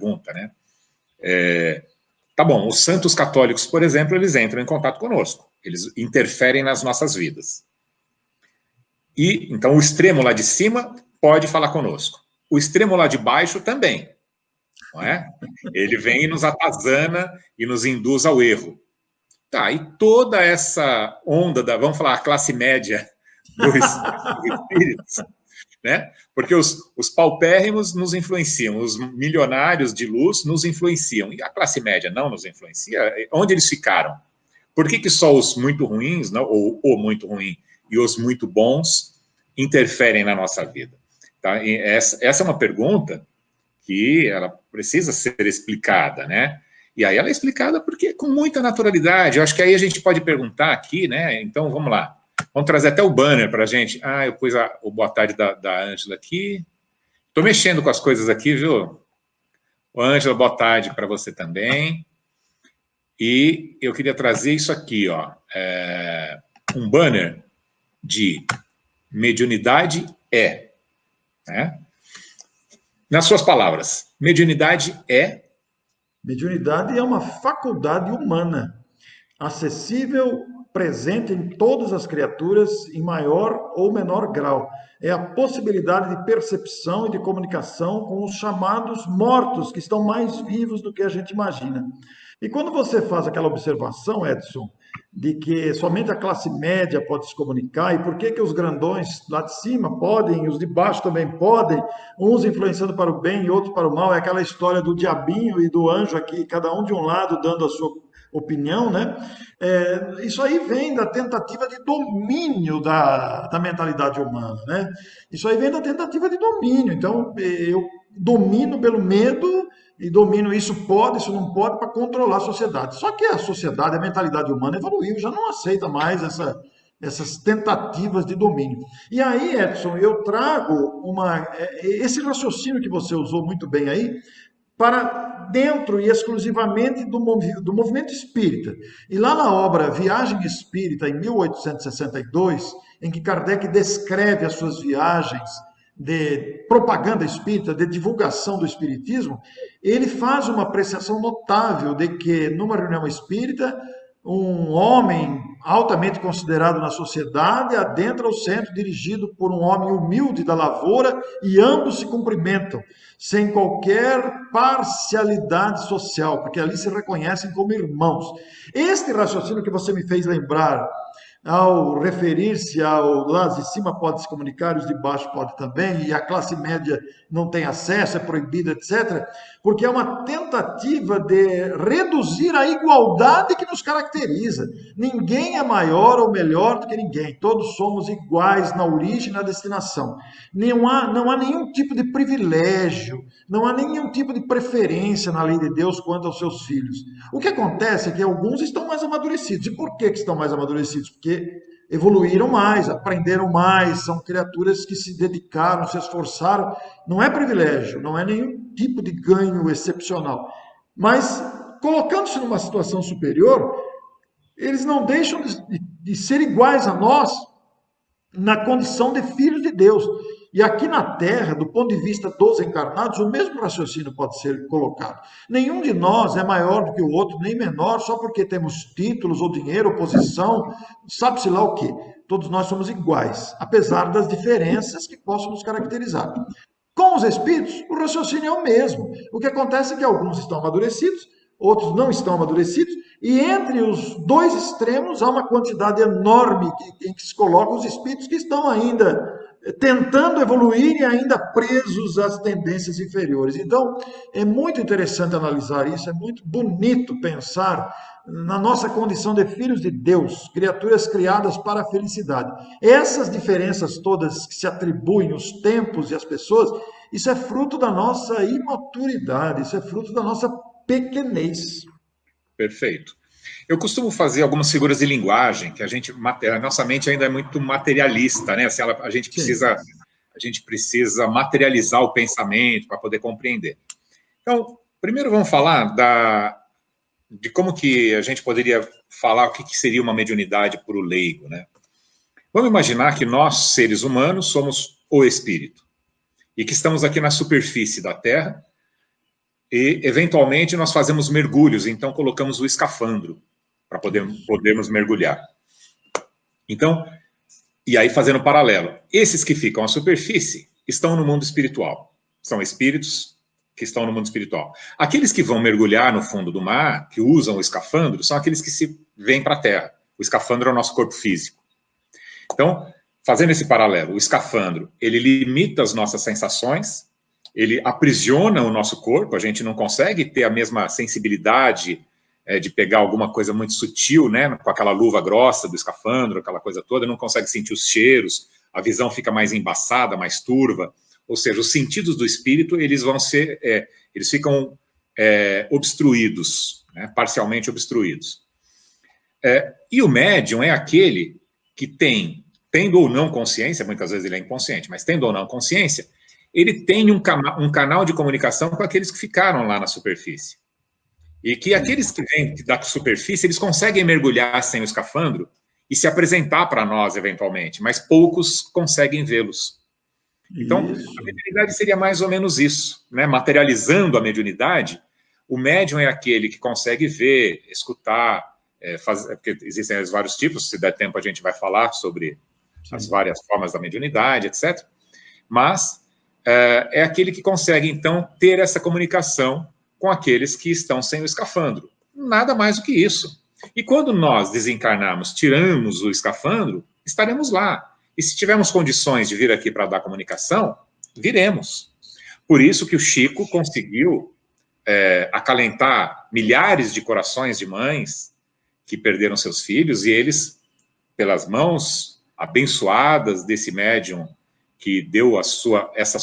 pergunta, né? Tá bom, os santos católicos, por exemplo, eles entram em contato conosco, eles interferem nas nossas vidas. E, então, o extremo lá de cima pode falar conosco. O extremo lá de baixo também, não é? Ele vem e nos atazana e nos induz ao erro. Tá, e toda essa onda da, vamos falar, a classe média dos espíritos, né? Porque os paupérrimos nos influenciam, os milionários de luz nos influenciam, e a classe média não nos influencia? Onde eles ficaram? Por que só os muito ruins, não, ou o muito ruim, e os muito bons interferem na nossa vida? Tá? E essa é uma pergunta que ela precisa ser explicada, né? E aí ela é explicada porque com muita naturalidade. Eu acho que aí a gente pode perguntar aqui, né? Então, vamos lá. Vamos trazer até o banner para a gente. Ah, eu pus o boa tarde da Ângela aqui. Estou mexendo com as coisas aqui, viu? Ângela, boa tarde para você também. E eu queria trazer isso aqui, ó. Um banner de mediunidade né? Nas suas palavras, mediunidade é? Mediunidade é uma faculdade humana, acessível, presente em todas as criaturas, em maior ou menor grau. É a possibilidade de percepção e de comunicação com os chamados mortos, que estão mais vivos do que a gente imagina. E quando você faz aquela observação, Edson, de que somente a classe média pode se comunicar, e por que que os grandões lá de cima podem, e os de baixo também podem, uns influenciando para o bem e outros para o mal, é aquela história do diabinho e do anjo aqui, cada um de um lado dando a sua opinião, né? Isso aí vem da tentativa de domínio da mentalidade humana, né? Isso aí vem da tentativa de domínio. Então, eu domino pelo medo e domino isso pode, isso não pode, para controlar a sociedade. Só que a sociedade, a mentalidade humana evoluiu, já não aceita mais essas tentativas de domínio. E aí, Edson, eu trago esse raciocínio que você usou muito bem aí, para dentro e exclusivamente do movimento espírita. E lá na obra Viagem Espírita, em 1862, em que Kardec descreve as suas viagens de propaganda espírita, de divulgação do espiritismo, ele faz uma apreciação notável de que, numa reunião espírita, um homem altamente considerado na sociedade adentra o centro dirigido por um homem humilde da lavoura e ambos se cumprimentam, sem qualquer parcialidade social, porque ali se reconhecem como irmãos. Este raciocínio que você me fez lembrar ao referir-se ao lá de cima pode se comunicar, os de baixo pode também, e a classe média não tem acesso, é proibida, etc., porque é uma tentativa de reduzir a igualdade que nos caracteriza. Ninguém é maior ou melhor do que ninguém, todos somos iguais na origem e na destinação. Não há nenhum tipo de privilégio, não há nenhum tipo de preferência na lei de Deus quanto aos seus filhos. O que acontece é que alguns estão mais amadurecidos. E por que estão mais amadurecidos? Porque evoluíram mais, aprenderam mais, são criaturas que se dedicaram, se esforçaram. Não é privilégio, não é nenhum tipo de ganho excepcional. Mas, colocando-se numa situação superior, eles não deixam de ser iguais a nós na condição de filhos de Deus. E aqui na Terra, do ponto de vista dos encarnados, o mesmo raciocínio pode ser colocado. Nenhum de nós é maior do que o outro, nem menor, só porque temos títulos ou dinheiro ou posição, sabe-se lá o quê. Todos nós somos iguais, apesar das diferenças que possam nos caracterizar. Com os espíritos, o raciocínio é o mesmo. O que acontece é que alguns estão amadurecidos, outros não estão amadurecidos, e entre os dois extremos há uma quantidade enorme em que se colocam os espíritos que estão ainda tentando evoluir e ainda presos às tendências inferiores. Então, é muito interessante analisar isso, é muito bonito pensar na nossa condição de filhos de Deus, criaturas criadas para a felicidade. Essas diferenças todas que se atribuem os tempos e as pessoas, isso é fruto da nossa imaturidade, isso é fruto da nossa pequenez. Perfeito. Eu costumo fazer algumas figuras de linguagem, que a nossa mente ainda é muito materialista, né? Assim, a gente precisa materializar o pensamento para poder compreender. Então, primeiro vamos falar de como que a gente poderia falar o que seria uma mediunidade para o leigo, né? Vamos imaginar que nós, seres humanos, somos o espírito e que estamos aqui na superfície da Terra E, eventualmente, nós fazemos mergulhos, então colocamos o escafandro para podermos mergulhar. Então, e aí fazendo paralelo, esses que ficam à superfície estão no mundo espiritual, são espíritos que estão no mundo espiritual. Aqueles que vão mergulhar no fundo do mar, que usam o escafandro, são aqueles que se vêm para a Terra. O escafandro é o nosso corpo físico. Então, fazendo esse paralelo, o escafandro, ele limita as nossas sensações, ele aprisiona o nosso corpo, a gente não consegue ter a mesma sensibilidade de pegar alguma coisa muito sutil, né, com aquela luva grossa do escafandro, aquela coisa toda, não consegue sentir os cheiros, a visão fica mais embaçada, mais turva, ou seja, os sentidos do espírito, eles vão ser, eles ficam obstruídos, né, parcialmente obstruídos. E o médium é aquele que tendo ou não consciência, muitas vezes ele é inconsciente, mas tendo ou não consciência, ele tem um canal de comunicação com aqueles que ficaram lá na superfície. E que aqueles que vêm da superfície, eles conseguem mergulhar sem o escafandro e se apresentar para nós, eventualmente, mas poucos conseguem vê-los. Então, a mediunidade seria mais ou menos isso, né? Materializando a mediunidade, o médium é aquele que consegue ver, escutar, porque existem vários tipos, se der tempo a gente vai falar sobre as várias formas da mediunidade, etc. Mas é aquele que consegue, então, ter essa comunicação com aqueles que estão sem o escafandro. Nada mais do que isso. E quando nós desencarnarmos, tiramos o escafandro, estaremos lá. E se tivermos condições de vir aqui para dar comunicação, viremos. Por isso que o Chico conseguiu acalentar milhares de corações de mães que perderam seus filhos, e eles, pelas mãos abençoadas desse médium que deu essa